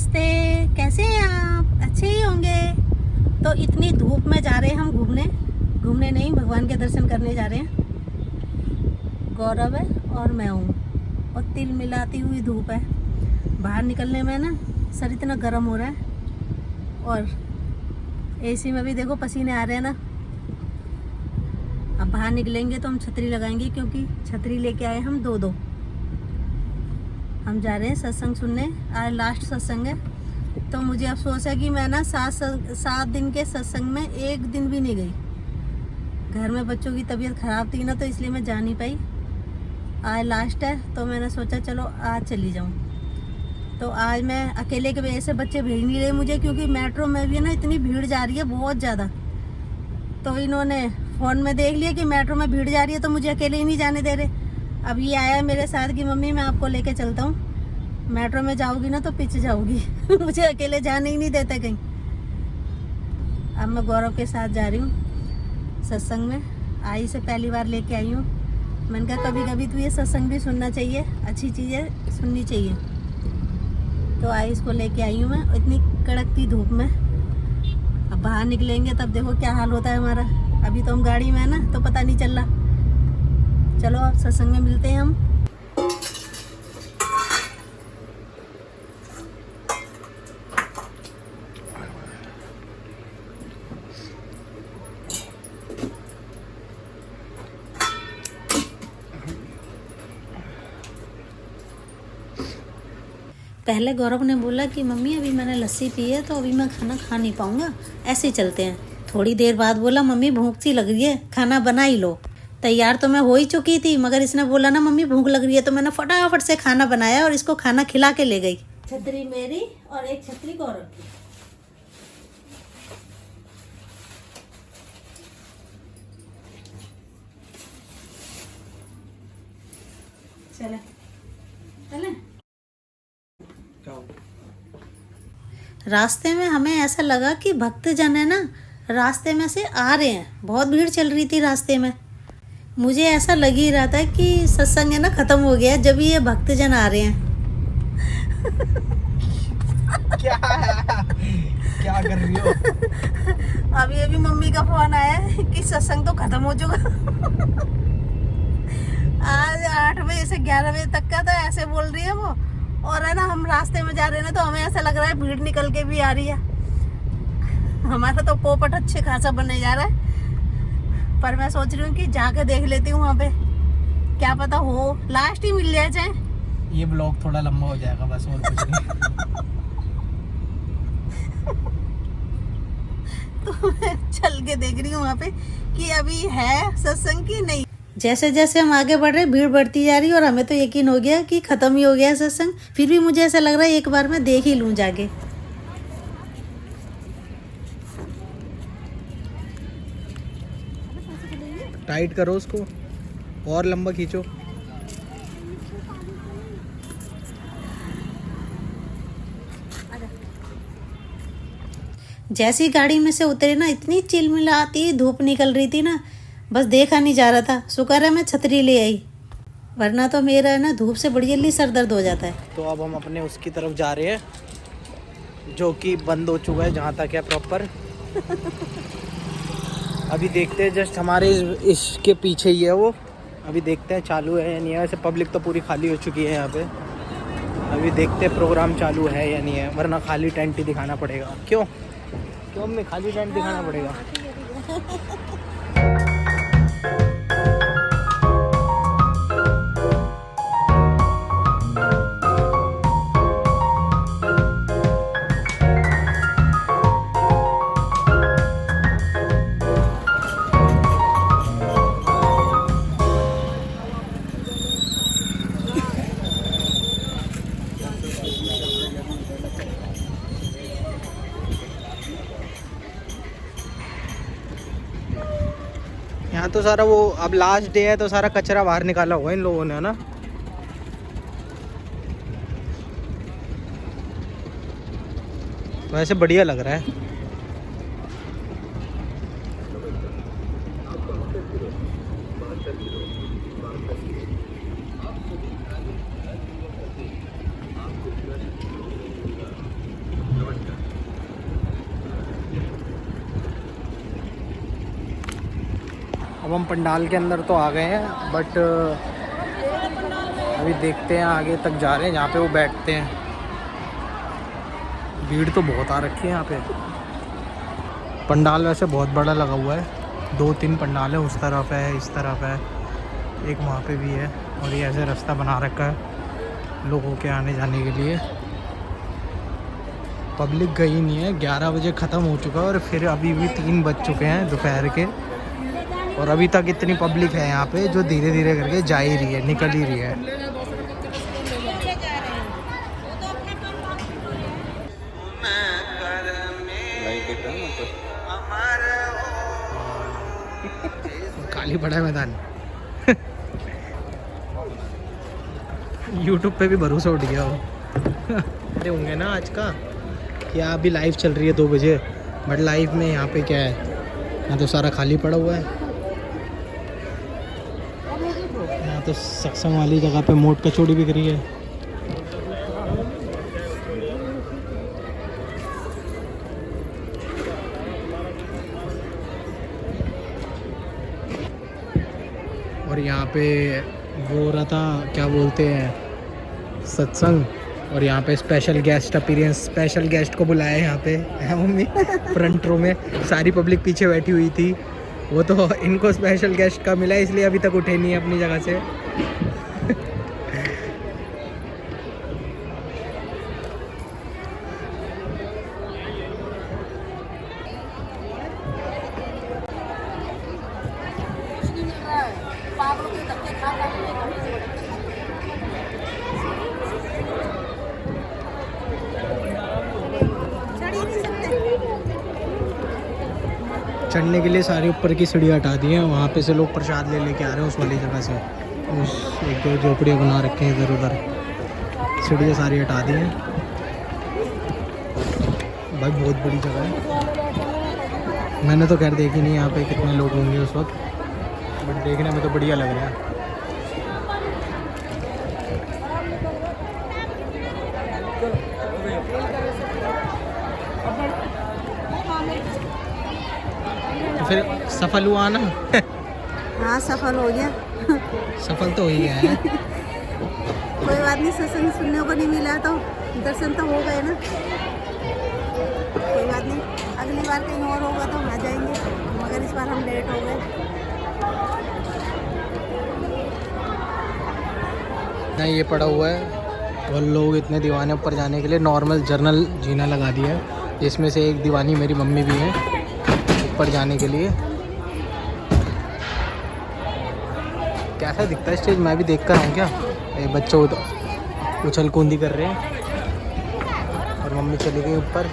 नमस्ते, कैसे हैं आप? अच्छे ही होंगे। तो इतनी धूप में जा रहे हैं हम घूमने नहीं, भगवान के दर्शन करने जा रहे हैं। गौरव है और मैं हूँ, और तिल मिलाती हुई धूप है। बाहर निकलने में ना सर इतना गर्म हो रहा है, और एसी में भी देखो पसीने आ रहे हैं ना। अब बाहर निकलेंगे तो हम छतरी लगाएंगे, क्योंकि छतरी लेके आए हम दो। हम जा रहे हैं सत्संग सुनने, आज लास्ट सत्संग है। तो मुझे अफसोस है कि मैं ना 7 दिन के सत्संग में एक दिन भी नहीं गई। घर में बच्चों की तबीयत ख़राब थी ना, तो इसलिए मैं जा नहीं पाई। आज लास्ट है तो मैंने सोचा चलो आज चली जाऊं। तो आज मैं अकेले की वजह से बच्चे भेज नहीं रहे मुझे, क्योंकि मेट्रो में भी ना इतनी भीड़ जा रही है, बहुत ज़्यादा। तो इन्होंने फ़ोन में देख लिया कि मेट्रो में भीड़ जा रही है, तो मुझे अकेले ही नहीं जाने दे रहे। अब ये आया मेरे साथ कि मम्मी मैं आपको लेके चलता हूँ, मेट्रो में जाओगी ना तो पीछे जाओगी। मुझे अकेले जाने ही नहीं देते कहीं। अब मैं गौरव के साथ जा रही हूँ सत्संग में। आई से पहली बार लेके आई हूँ। मैंने कहा कभी कभी तो ये सत्संग भी सुनना चाहिए, अच्छी चीज़ें सुननी चाहिए। तो आई इसको लेके आई हूँ मैं इतनी कड़कती धूप में। अब बाहर निकलेंगे तब देखो क्या हाल होता है हमारा। अभी तो हम गाड़ी में है ना, तो पता नहीं चल रहा। चलो अब सत्संग में मिलते हैं हम। पहले गौरव ने बोला कि मम्मी अभी मैंने लस्सी पी है तो अभी मैं खाना खा नहीं पाऊंगा, ऐसे ही चलते हैं। थोड़ी देर बाद बोला मम्मी भूख सी लग रही है, खाना बना ही लो। तैयार तो मैं हो ही चुकी थी, मगर इसने बोला ना मम्मी भूख लग रही है, तो मैंने फटाफट से खाना बनाया और इसको खाना खिला के ले गई। छतरी मेरी और एक छतरी गौरव की। चले चले। रास्ते में हमें ऐसा लगा कि भक्तजन है ना रास्ते में से आ रहे हैं, बहुत भीड़ चल रही थी रास्ते में। मुझे ऐसा लग ही रहा था कि सत्संग है ना खत्म हो गया है, जब ये भक्तजन आ रहे हैं। क्या कर रही हो? अभी अभी मम्मी का फोन आया है कि सत्संग तो खत्म हो चुका। आज 8 बजे से 11 बजे तक का था, ऐसे बोल रही है वो। और है ना हम रास्ते में जा रहे हैं ना, तो हमें ऐसा लग रहा है भीड़ निकल के भी आ रही है। हमारा तो पोपट अच्छे खासा बनने जा रहा है। पर मैं सोच रही हूँ कि जाके देख लेती हूँ वहाँ पे, क्या पता हो लास्ट ही मिल जाए। चाहे ये ब्लॉग थोड़ा लंबा हो जाएगा बस, और कुछ नहीं। तो मैं चल के देख रही हूँ वहाँ पे कि अभी है सत्संग की नहीं। जैसे जैसे हम आगे बढ़ रहे भीड़ बढ़ती जा रही है, और हमें तो यकीन हो गया कि खत्म ही हो गया सत्संग। फिर भी मुझे ऐसा लग रहा है एक बार मैं देख ही लूँ जाके। टाइट करो उसको और लंबा खींचो। जैसी गाड़ी में से उतरे ना इतनी चिलमिलाती धूप निकल रही थी ना, बस देखा नहीं जा रहा था। शुक्र है मैं छतरी ले आई, वरना तो मेरा है ना धूप से बड़ी जल्दी सर दर्द हो जाता है। तो अब हम अपने उसकी तरफ जा रहे हैं, जो कि बंद हो चुका है जहाँ तक है प्रॉपर। अभी देखते हैं, जस्ट हमारे इसके पीछे ही है वो। अभी देखते हैं चालू है या नहीं है। वैसे पब्लिक तो पूरी खाली हो चुकी है यहाँ पे। अभी देखते हैं प्रोग्राम चालू है या नहीं है, वरना खाली टेंट ही दिखाना पड़ेगा। क्यों हमें खाली टेंट दिखाना पड़ेगा? यहाँ तो सारा वो अब लास्ट डे है, तो सारा कचरा बाहर निकाला हुआ है इन लोगों ने, है ना। वैसे बढ़िया लग रहा है। अब हम पंडाल के अंदर तो आ गए हैं, बट अभी देखते हैं, आगे तक जा रहे हैं जहाँ पे वो बैठते हैं। भीड़ तो बहुत आ रखी है यहाँ पे। पंडाल वैसे बहुत बड़ा लगा हुआ है, 2-3 पंडाल है, उस तरफ है, इस तरफ है, एक वहाँ पे भी है। और ये ऐसे रास्ता बना रखा है लोगों के आने जाने के लिए। पब्लिक गई नहीं है, 11 बजे ख़त्म हो चुका है और फिर अभी भी 3 बज चुके हैं दोपहर के, और अभी तक इतनी पब्लिक है यहाँ पे जो धीरे धीरे करके जा ही रही है, निकल ही रही है। खाली पड़ा है मैदान। यूट्यूब पे भी भरोसा उठ गया हो होंगे ना आज का, कि अभी लाइव चल रही है 2 बजे, बट लाइव में यहाँ पे क्या है, यहाँ तो सारा खाली पड़ा हुआ है। यहाँ तो सत्संग वाली जगह पे मोट कचौड़ी बिक रही है। और यहाँ पे वो हो रहा था, क्या बोलते हैं, सत्संग, और यहाँ पे special guest appearance, special guest को बुलाया है यहाँ पे, है मम्मी फ्रंट रो में, सारी पब्लिक पीछे बैठी हुई थी। वो तो इनको स्पेशल गेस्ट का मिला इसलिए अभी तक उठे नहीं अपनी जगह से। चढ़ने के लिए सारे ऊपर की सीढ़ी हटा दी हैं, वहाँ पे से लोग प्रसाद ले लेके आ रहे हैं उस वाली जगह से। उस एक दो झोपड़ियाँ बना रखे हैं इधर उधर, सीढ़ियाँ सारी हटा दी हैं। भाई बहुत बड़ी जगह है, मैंने तो खैर देखी नहीं यहाँ पे कितने लोग होंगे उस वक्त, बट देखने में तो बढ़िया लग रहा है। फिर सफल हुआ ना? हाँ सफल हो गया। सफल तो हो ही गया है। कोई बात नहीं, सत्संग सुनने को नहीं मिला तो दर्शन तो हो गए ना। कोई बात नहीं, अगली बार कहीं और होगा तो हम आ जाएंगे, मगर इस बार हम लेट हो गए। नहीं ये पड़ा हुआ है, और लोग इतने दीवाने ऊपर जाने के लिए नॉर्मल जर्नल जीना लगा दिया है, जिसमें से एक दीवानी मेरी मम्मी भी है ऊपर जाने के लिए। कैसा दिखता है स्टेज, मैं भी देख कर आऊँ क्या? ये बच्चे उछल कूदी कर रहे हैं और मम्मी चली गई ऊपर।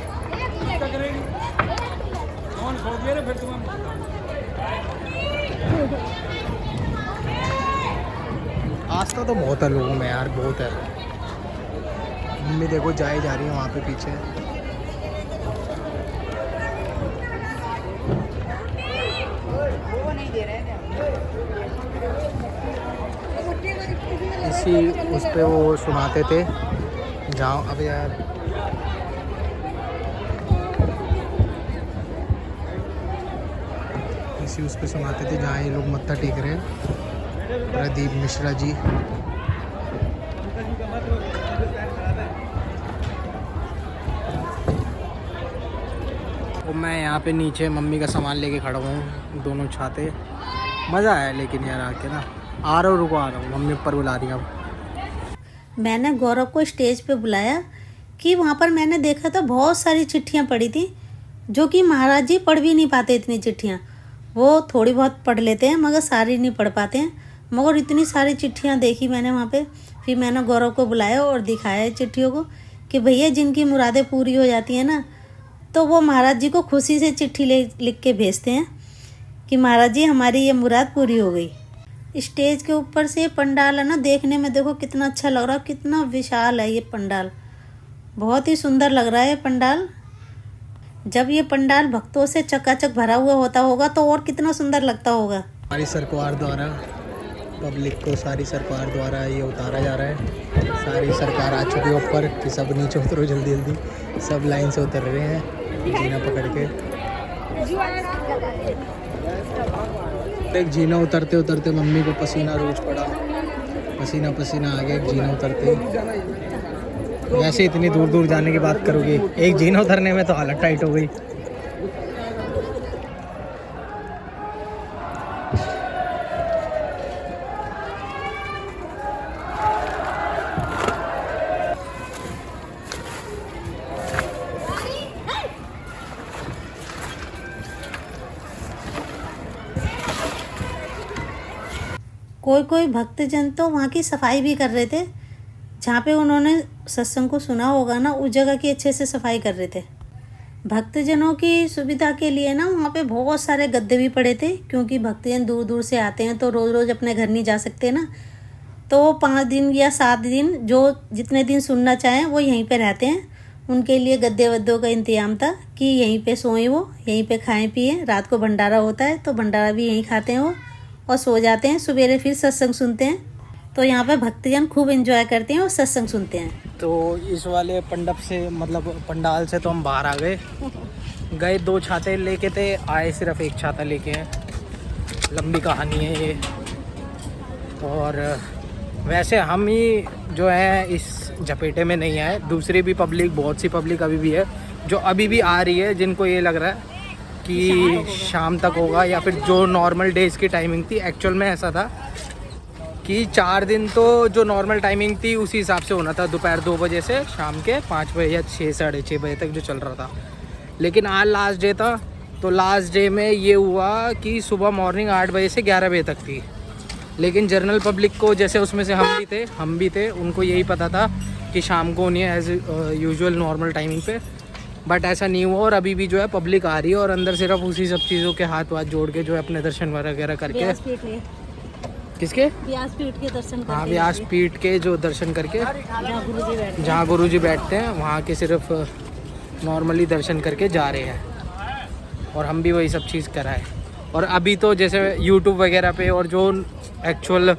आस्था तो बहुत है लोगों में यार, बहुत है। मम्मी देखो जाए जा रही है वहाँ पे पीछे। इसी उस पे वो सुनाते थे, जाओ अब यार, इसी उस पे सुनाते थे जहाँ ये लोग मत्था टेक रहे हैं, प्रदीप मिश्रा जी। तो मैं यहाँ पे नीचे मम्मी का सामान लेके खड़ा हूँ, दोनों छाते। मज़ा आया लेकिन यार आके ना। आ रहा हूँ, रुको आ रहा हूँ, मम्मी ऊपर बुला रही है अब। मैंने गौरव को स्टेज पे बुलाया कि वहाँ पर मैंने देखा था बहुत सारी चिट्ठियाँ पड़ी थी, जो कि महाराज जी पढ़ भी नहीं पाते इतनी चिट्ठियाँ। वो थोड़ी बहुत पढ़ लेते हैं मगर सारी नहीं पढ़ पाते हैं, मगर इतनी सारी चिट्ठियाँ देखी मैंने वहाँ पे। फिर मैंने गौरव को बुलाया और दिखाया चिट्ठियों को कि भैया जिनकी मुरादें पूरी हो जाती हैं ना, तो वो महाराज जी को खुशी से चिट्ठी लिख के भेजते हैं कि महाराज जी हमारी ये मुराद पूरी हो गई। स्टेज के ऊपर से ये पंडाल है ना, देखने में देखो कितना अच्छा लग रहा है, कितना विशाल है ये पंडाल, बहुत ही सुंदर लग रहा है ये पंडाल। जब ये पंडाल भक्तों से चकाचक भरा हुआ होता होगा तो और कितना सुंदर लगता होगा। हमारी सरकार द्वारा पब्लिक को, सारी सरकार द्वारा ये उतारा जा रहा है। सारी सरकार आ चुकी है ऊपर कि सब नीचे उतरो जल्दी जल्दी। सब लाइन से उतर रहे हैं जीना पकड़ के। देखते हैं जीना उतरते उतरते मम्मी को पसीना रोज पड़ा, पसीना पसीना आ गया जीना उतरते। वैसे इतनी दूर दूर जाने की बात करोगे, एक जीना उतरने में तो हालत टाइट हो गई। कोई कोई भक्तजन तो वहाँ की सफाई भी कर रहे थे, जहाँ पे उन्होंने सत्संग को सुना होगा ना, उस जगह की अच्छे से सफाई कर रहे थे। भक्तजनों की सुविधा के लिए ना वहाँ पे बहुत सारे गद्दे भी पड़े थे, क्योंकि भक्तजन दूर दूर से आते हैं तो रोज़ रोज़ अपने घर नहीं जा सकते ना, तो 5 दिन या 7 दिन जो जितने दिन सुनना चाहें वो यहीं पे रहते हैं। उनके लिए गद्दे वद्दों का इंतजाम था कि यहीं पे सोएं, वो यहीं पे खाएं पिएं। रात को भंडारा होता है तो भंडारा भी यहीं खाते हैं वो, और सो जाते हैं। सवेरे फिर सत्संग सुनते हैं। तो यहाँ पे भक्तजन खूब एंजॉय करते हैं और सत्संग सुनते हैं। तो इस वाले मंडप से, मतलब पंडाल से तो हम बाहर आ गए। 2 छाते लेके थे, आए सिर्फ 1 छाता लेके हैं। लंबी कहानी है ये। और वैसे हम ही जो है इस झपेटे में नहीं आए, दूसरी भी पब्लिक, बहुत सी पब्लिक अभी भी है जो अभी भी आ रही है, जिनको ये लग रहा है कि शाम तक होगा या फिर जो नॉर्मल डेज़ की टाइमिंग थी। एक्चुअल में ऐसा था कि 4 दिन तो जो नॉर्मल टाइमिंग थी उसी हिसाब से होना था, दोपहर 2 बजे से शाम के 5 बजे या 6 साढ़े 6 बजे तक जो चल रहा था। लेकिन आज लास्ट डे था, तो लास्ट डे में ये हुआ कि सुबह मॉर्निंग 8 बजे से 11 बजे तक थी। लेकिन जनरल पब्लिक को, जैसे उसमें से हम भी थे, उनको यही पता था कि शाम को होनी है एज यूजुअल नॉर्मल टाइमिंग पे। बट ऐसा नहीं हुआ और अभी भी जो है पब्लिक आ रही है और अंदर सिर्फ उसी सब चीज़ों के हाथ वाथ जोड़ के जो है अपने दर्शन वगैरह करके। किसके? व्यासपीठ के दर्शन करके। हाँ, व्यासपीठ के जो दर्शन करके, जहाँ गुरुजी बैठते हैं वहाँ के सिर्फ नॉर्मली दर्शन करके जा रहे हैं। और हम भी वही सब चीज़ कराए। और अभी तो जैसे यूट्यूब वगैरह पे और जो एक्चुअल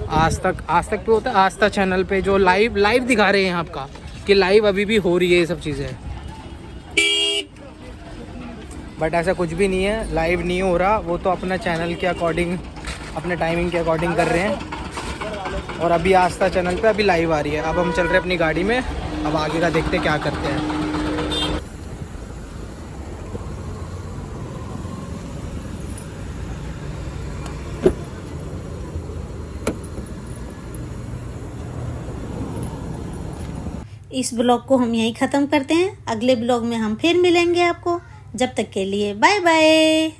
आज तक पे होता है, आस्था चैनल पे जो लाइव दिखा रहे हैं आपका कि लाइव अभी भी हो रही है ये सब चीज़ें। बट ऐसा कुछ भी नहीं है, लाइव नहीं हो रहा। वो तो अपना चैनल के अकॉर्डिंग, अपने टाइमिंग के अकॉर्डिंग कर रहे हैं। और अभी आस्था चैनल पे अभी लाइव आ रही है। अब हम चल रहे हैं अपनी गाड़ी में, अब आगे का देखते क्या करते हैं। इस ब्लॉग को हम यहीं ख़त्म करते हैं। अगले ब्लॉग में हम फिर मिलेंगे आपको। जब तक के लिए बाय बाय।